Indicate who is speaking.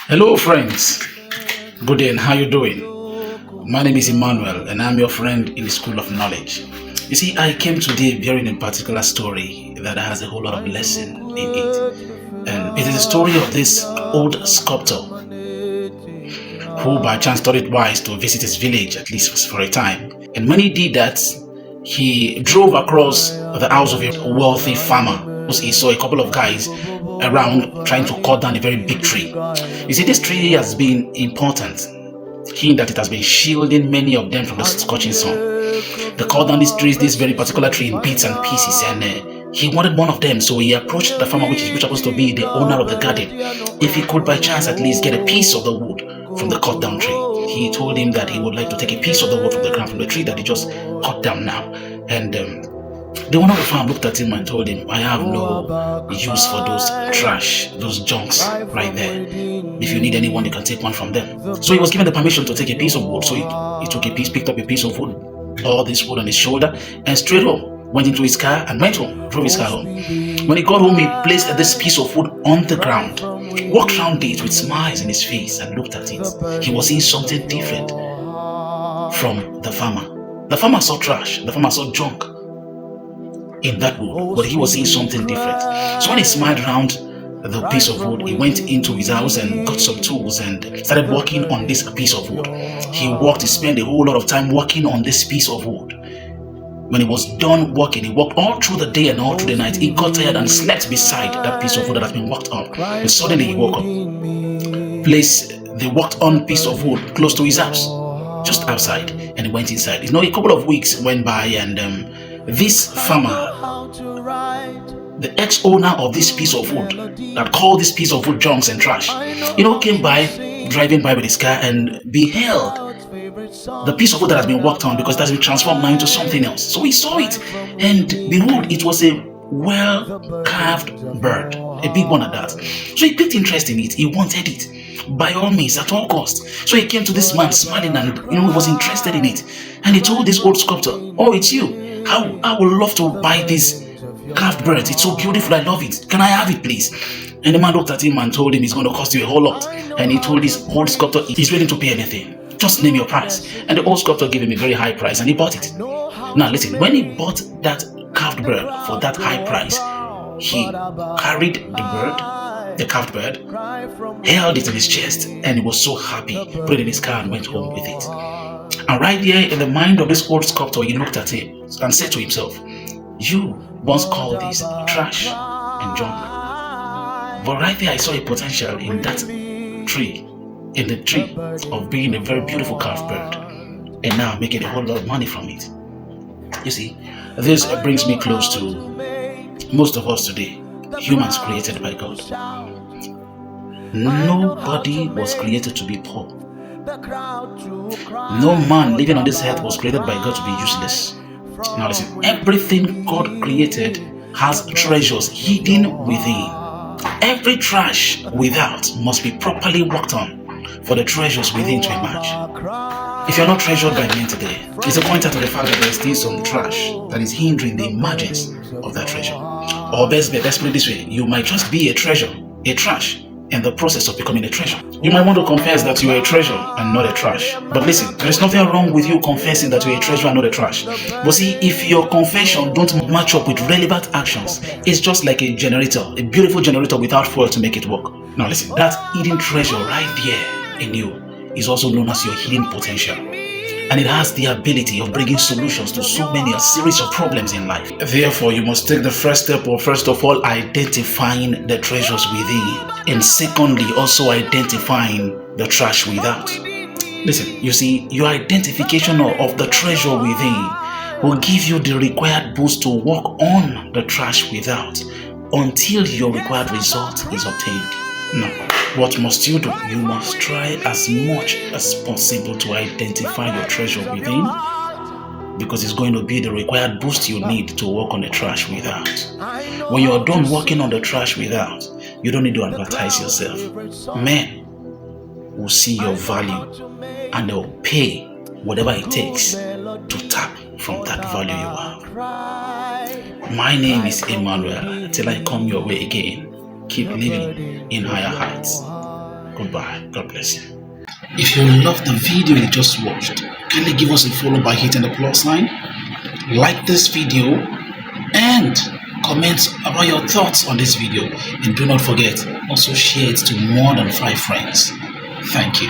Speaker 1: Hello, friends. Good day, and how you doing? My name is Emmanuel, and I'm your friend in the School of Knowledge. You see, I came today bearing a particular story that has a whole lot of lesson in it, and it is a story of this old sculptor who, by chance, thought it wise to visit his village at least for a time. And when he did that, he drove across the house of a wealthy farmer. He saw a couple of guys around trying to cut down a very big tree. You see, this tree has been important in that it has been shielding many of them from the scorching sun. They cut down this very particular tree in bits and pieces, and he wanted one of them, so he approached the farmer, which supposed to be the owner of the garden, if he could by chance at least get a piece of the wood from the cut down tree. He told him that he would like to take a piece of the wood from the ground, from the tree that he just cut down now. And the owner of the farm looked at him and told him, I have no use for those trash, those junks right there. If you need anyone, you can take one from them. So he was given the permission to take a piece of wood. So he took a piece, picked up a piece of wood, all this wood on his shoulder, and straight home. Went into his car and went home, drove his car home. When he got home, he placed this piece of wood on the ground, walked around it with smiles in his face and looked at it. He was seeing something different from the farmer. The farmer saw trash, the farmer saw junk in that wood, but he was seeing something different. So when he smiled around the piece of wood, he went into his house and got some tools and started working on this piece of wood. He spent a whole lot of time working on this piece of wood. When he was done working, he worked all through the day and all through the night. He got tired and slept beside that piece of wood that has been worked on. And suddenly he woke up, placed the worked on piece of wood close to his house, just outside, and he went inside. A couple of weeks went by, and this farmer, the ex-owner of this piece of wood that called this piece of wood junks and trash, came by, driving by with his car, and beheld the piece of wood that has been worked on, because it has been transformed now into something else. So he saw it, and behold, it was a well-carved bird, a big one at that. So he picked interest in it. He wanted it by all means, at all costs. So he came to this man smiling, and he was interested in it. And he told this old sculptor, "Oh, it's you. I would love to buy this carved bird. It's so beautiful. I love it. Can I have it, please?" And the man looked at him and told him it's going to cost you a whole lot. And he told this old sculptor he's willing to pay anything. Just name your price. And the old sculptor gave him a very high price, and he bought it. Now listen, when he bought that carved bird for that high price, he carried the carved bird, held it in his chest, and he was so happy, put it in his car and went home with it. And right there in the mind of this old sculptor, he looked at him and said to himself, "You once called this trash and junk, but right there I saw a potential in that tree, in the tree of being a very beautiful carved bird, and now I'm making a whole lot of money from it." You see, this brings me close to most of us today, humans created by God. Nobody was created to be poor. No man living on this earth was created by God to be useless. Now listen, everything God created has treasures hidden within. Every trash without must be properly worked on for the treasures within to emerge. If you're not treasured by men today, it's a pointer to the fact that there's still some trash that is hindering the emergence of that treasure. Or let's put it this way, you might just be a treasure, a trash, in the process of becoming a treasure. You might want to confess that you are a treasure and not a trash. But listen, there is nothing wrong with you confessing that you are a treasure and not a trash. But see, if your confession don't match up with relevant actions, it's just like a generator, a beautiful generator without fuel to make it work. Now listen, that hidden treasure right there in you is also known as your hidden potential. And it has the ability of bringing solutions to a series of problems in life. Therefore, you must take the first step of, first of all, identifying the treasures within. And secondly, also identifying the trash without. Listen, you see, your identification of the treasure within will give you the required boost to work on the trash without until your required result is obtained. Now, what must you do? You must try as much as possible to identify your treasure within, because it's going to be the required boost you need to work on the trash without. When you're done working on the trash without, you don't need to advertise yourself. Men will see your value and they'll pay whatever it takes to tap from that value you have. My name is Emmanuel. Till I come your way again, keep living in higher heights. Goodbye. God bless you. If you love the video you just watched, kindly give us a follow by hitting the plus sign, like this video, and comment about your thoughts on this video. And do not forget, also share it to more than 5 friends. Thank you.